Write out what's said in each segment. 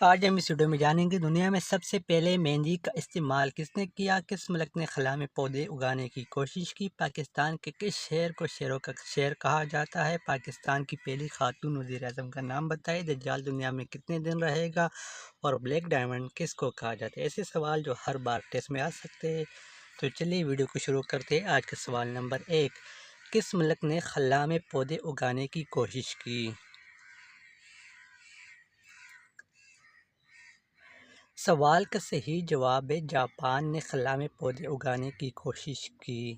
آج ہم اس ویڈیو میں جانیں گے دنیا میں سب سے پہلے مہندی کا استعمال کس نے کیا، کس ملک نے خلا میں پودے اگانے کی کوشش کی، پاکستان کے کس شہر کو شہروں کا شہر کہا جاتا ہے، پاکستان کی پہلی خاتون وزیر اعظم کا نام بتائیں، دجال دنیا میں کتنے دن رہے گا، اور بلیک ڈائمنڈ کس کو کہا جاتا ہے۔ ایسے سوال جو ہر بار ٹیسٹ میں آ سکتے ہیں۔ تو چلیے ویڈیو کو شروع کرتے ہیں۔ آج کا سوال نمبر 1، کس ملک نے خلا میں پودے اگانے کی کوشش کی؟ سوال کا صحیح جواب ہے جاپان نے خلا میں پودے اگانے کی کوشش کی۔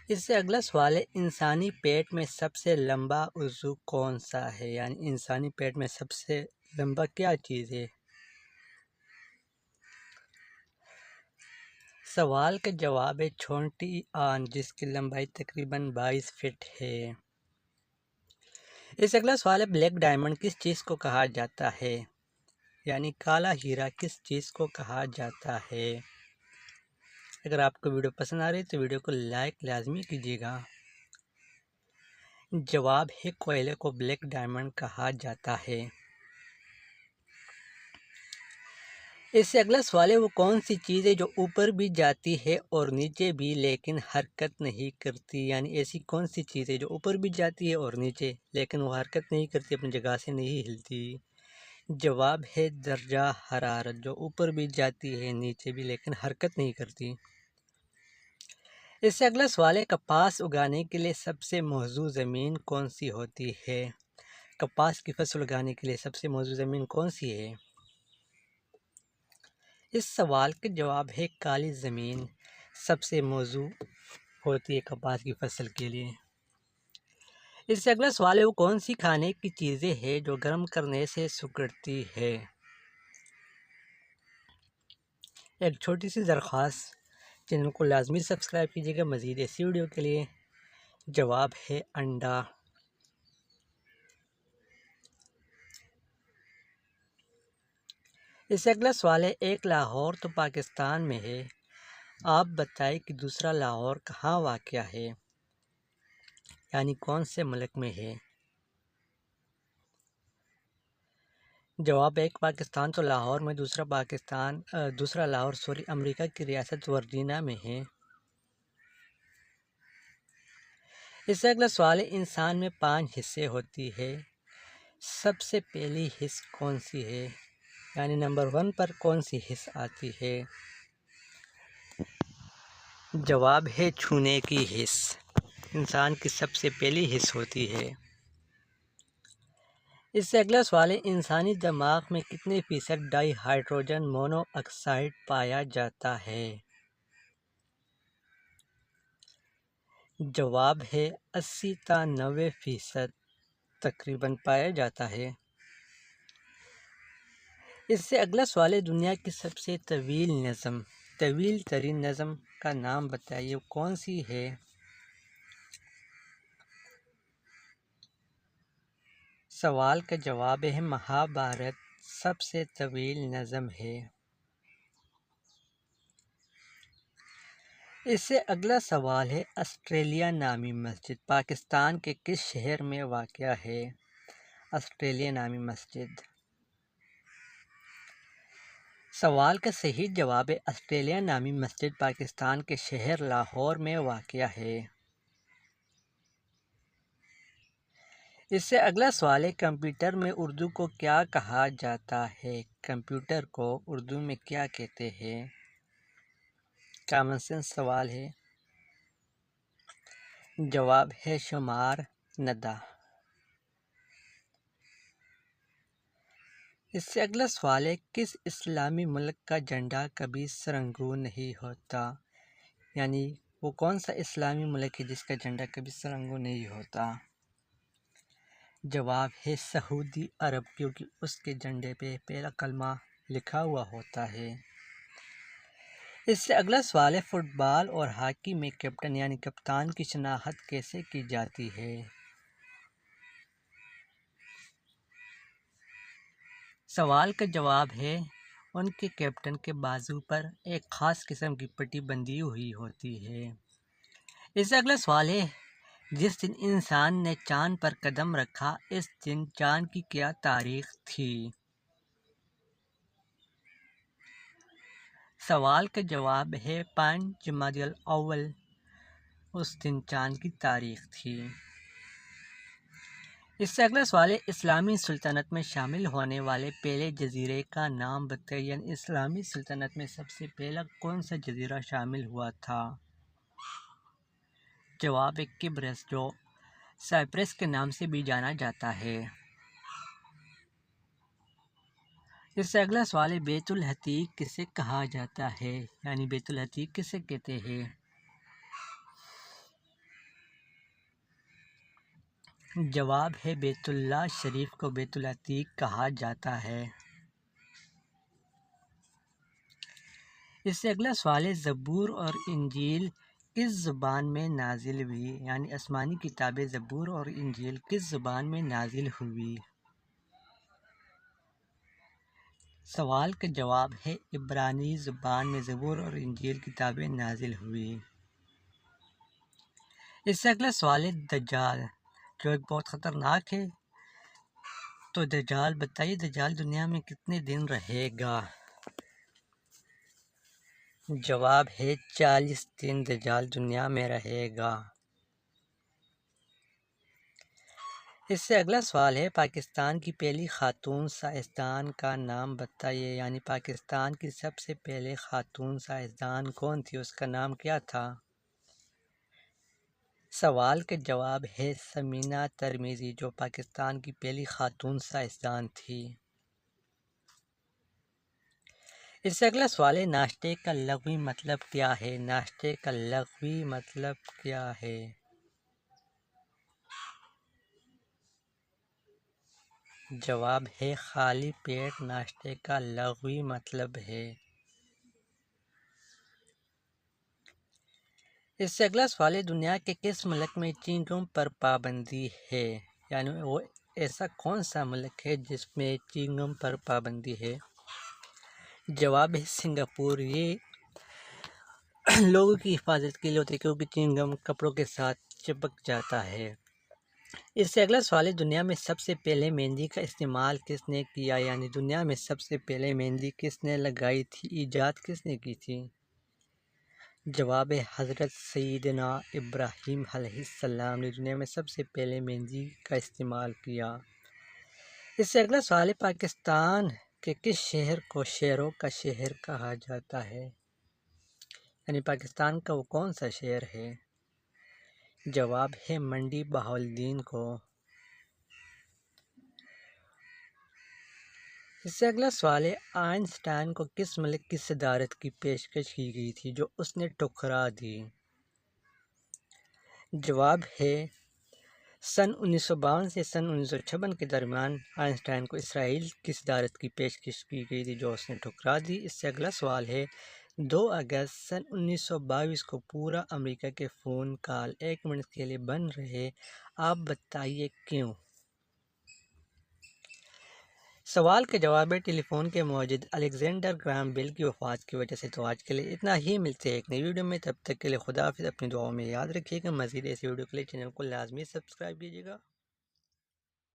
اس سے اگلا سوال ہے، انسانی پیٹ میں سب سے لمبا عضو کون سا ہے؟ یعنی انسانی پیٹ میں سب سے لمبا کیا چیز ہے؟ سوال کا جواب ہے چھوٹی آنت، جس کی لمبائی تقریباً 22 فٹ ہے۔ اس سے اگلا سوال ہے، بلیک ڈائمنڈ کس چیز کو کہا جاتا ہے؟ یعنی کالا ہیرا کس چیز کو کہا جاتا ہے؟ اگر آپ کو ویڈیو پسند آ رہی ہے تو ویڈیو کو لائک لازمی کیجیے گا۔ جواب ہے کوئلے کو بلیک ڈائمنڈ کہا جاتا ہے۔ اس سے اگلا سوال ہے، وہ کون سی چیز ہے جو اوپر بھی جاتی ہے اور نیچے بھی لیکن حرکت نہیں کرتی؟ یعنی ایسی کون سی چیز ہے جو اوپر بھی جاتی ہے اور نیچے لیکن وہ حرکت نہیں کرتی، اپنی جگہ سے نہیں ہلتی؟ جواب ہے درجہ حرارت، جو اوپر بھی جاتی ہے نیچے بھی لیکن حرکت نہیں کرتی۔ اس سے اگلا سوال ہے، کپاس اگانے کے لیے سب سے موزوں زمین کون سی ہوتی ہے؟ کپاس کی فصل اگانے کے لیے سب سے موزوں زمین کون سی ہے؟ اس سوال کا جواب ہے کالی زمین سب سے موزوں ہوتی ہے کپاس کی فصل کے لیے۔ اس سے اگلا سوال ہے، وہ کون سی کھانے کی چیزیں ہیں جو گرم کرنے سے سکڑتی ہے؟ ایک چھوٹی سی درخواست، چینل کو لازمی سبسکرائب کیجیے گا مزید ایسی ویڈیو کے لیے۔ جواب ہے انڈا۔ اس سے اگلا سوال ہے، ایک لاہور تو پاکستان میں ہے، آپ بتائیں کہ دوسرا لاہور کہاں واقع ہے؟ یعنی کون سے ملک میں ہے؟ جواب ایک پاکستان تو لاہور میں، دوسرا لاہور امریکہ کی ریاست ورجینیا میں ہے۔ اس سے اگلا سوال ہے، انسان میں 5 حصے ہوتی ہے، سب سے پہلی حص کون سی ہے؟ یعنی نمبر 1 پر کون سی حص آتی ہے؟ جواب ہے چھونے کی حص، انسان کی سب سے پہلی حص ہوتی ہے۔ اس سے اگلا سوال ہے، انسانی دماغ میں کتنے فیصد ڈائی ہائیڈروجن مونو آکسائڈ پایا جاتا ہے؟ جواب ہے 80 تا 90% تقریباً پایا جاتا ہے۔ اس سے اگلا سوال ہے، دنیا کی سب سے طویل ترین نظم کا نام بتائیے، وہ کون سی ہے؟ سوال کا جواب ہے مہابھارت سب سے طویل نظم ہے۔ اس سے اگلا سوال ہے، آسٹریلیا نامی مسجد پاکستان کے کس شہر میں واقع ہے؟ آسٹریلیا نامی مسجد۔ سوال کا صحیح جواب ہے، آسٹریلیا نامی مسجد پاکستان کے شہر لاہور میں واقع ہے۔ اس سے اگلا سوال ہے، کمپیوٹر میں اردو کو کیا کہا جاتا ہے؟ کمپیوٹر کو اردو میں کیا کہتے ہیں؟ کامن سینس سوال ہے۔ جواب ہے شمار ندہ۔ اس سے اگلا سوال ہے، کس اسلامی ملک کا جھنڈا کبھی سرنگوں نہیں ہوتا؟ یعنی وہ کون سا اسلامی ملک ہے جس کا جھنڈا کبھی سرنگوں نہیں ہوتا؟ جواب ہے سعودی عرب، کیونکہ اس کے جھنڈے پہ پہلا کلمہ لکھا ہوا ہوتا ہے۔ اس سے اگلا سوال ہے، فٹ بال اور ہاکی میں کیپٹن یعنی کپتان کی شناخت کیسے کی جاتی ہے؟ سوال کا جواب ہے، ان کے کیپٹن کے بازو پر ایک خاص قسم کی پٹی بندھی ہوئی ہوتی ہے۔ اس سے اگلا سوال ہے، جس دن انسان نے چاند پر قدم رکھا اس دن چاند کی کیا تاریخ تھی؟ سوال کا جواب ہے 5 جمادی الاول، اس دن چاند کی تاریخ تھی۔ اس سے اگلا سوال ہے اسلامی سلطنت میں شامل ہونے والے پہلے جزیرے کا نام بتائیے، یعنی اسلامی سلطنت میں سب سے پہلا کون سا جزیرہ شامل ہوا تھا؟ جواب ہے قبرص، جو سائپرس کے نام سے بھی جانا جاتا ہے۔ اس سے اگلا سوال ہے بیت الحتیق کسے کہا جاتا ہے، یعنی بیت الحتیق کسے کہتے ہیں؟ جواب ہے بیت اللہ شریف کو بیت العتیق کہا جاتا ہے۔ اس سے اگلا سوال ہے زبور اور انجیل کس زبان میں نازل ہوئی، یعنی آسمانی کتابیں زبور اور انجیل کس زبان میں نازل ہوئی؟ سوال کا جواب ہے عبرانی زبان میں زبور اور انجیل کتابیں نازل ہوئی۔ اس سے اگلا سوال ہے دجال، جو ایک بہت خطرناک ہے، تو دجال بتائیے دجال دنیا میں کتنے دن رہے گا؟ جواب ہے 40 دن دجال دنیا میں رہے گا۔ اس سے اگلا سوال ہے پاکستان کی پہلی خاتون سائنسدان کا نام بتائیے، یعنی پاکستان کی سب سے پہلے خاتون سائنسدان کون تھی، اس کا نام کیا تھا؟ سوال کا جواب ہے ثمینہ ترمیزی، جو پاکستان کی پہلی خاتون سائنسدان تھی۔ اس سے اگلا سوال ہے ناشتے کا لغوی مطلب کیا ہے؟ ناشتے کا لغوی مطلب کیا ہے؟ جواب ہے خالی پیٹ ناشتے کا لغوی مطلب ہے۔ اس سے اگلا سوال ہے دنیا کے کس ملک میں چینگم پر پابندی ہے، یعنی وہ ایسا کون سا ملک ہے جس میں چینگم پر پابندی ہے؟ جواب ہے سنگاپور۔ یہ لوگوں کی حفاظت کے لیے ہوتی ہے کیونکہ چینگم کپڑوں کے ساتھ چپک جاتا ہے۔ اس سے اگلا سوال ہے دنیا میں سب سے پہلے مہندی کا استعمال کس نے کیا، یعنی دنیا میں سب سے پہلے مہندی کس نے لگائی تھی، ایجاد کس نے کی تھی؟ جواب ہے حضرت سیدنا ابراہیم علیہ السلام نے دنیا میں سب سے پہلے مہندی کا استعمال کیا۔ اس سے اگلا سوال ہے پاکستان کے کس شہر کو شہروں کا شہر کہا جاتا ہے، یعنی پاکستان کا وہ کون سا شہر ہے؟ جواب ہے منڈی بہاؤالدین کو۔ اس سے اگلا سوال ہے آئنسٹائن کو کس ملک کی صدارت کی پیشکش کی گئی تھی جو اس نے ٹھکرا دی؟ جواب ہے سن 1952 سے سن 1956 کے درمیان آئنسٹائن کو اسرائیل کی صدارت کی پیشکش کی گئی تھی جو اس نے ٹھکرا دی۔ اس سے اگلا سوال ہے 2 اگست سن 1922 کو پورا امریکہ کے فون کال 1 منٹ کے لیے بند رہے، آپ بتائیے کیوں؟ سوال کا جواب ہے ٹیلی فون کے موجد الیگزینڈر گراہم بیل کی وفات کی وجہ سے۔ تو آج کے لیے اتنا ہی، ملتے ہیں ایک نئی ویڈیو میں، تب تک کے لیے خدا حافظ، اپنی دعاؤں میں یاد رکھیے گا۔ مزید ایسی ویڈیو کے لیے چینل کو لازمی سبسکرائب کیجیے گا۔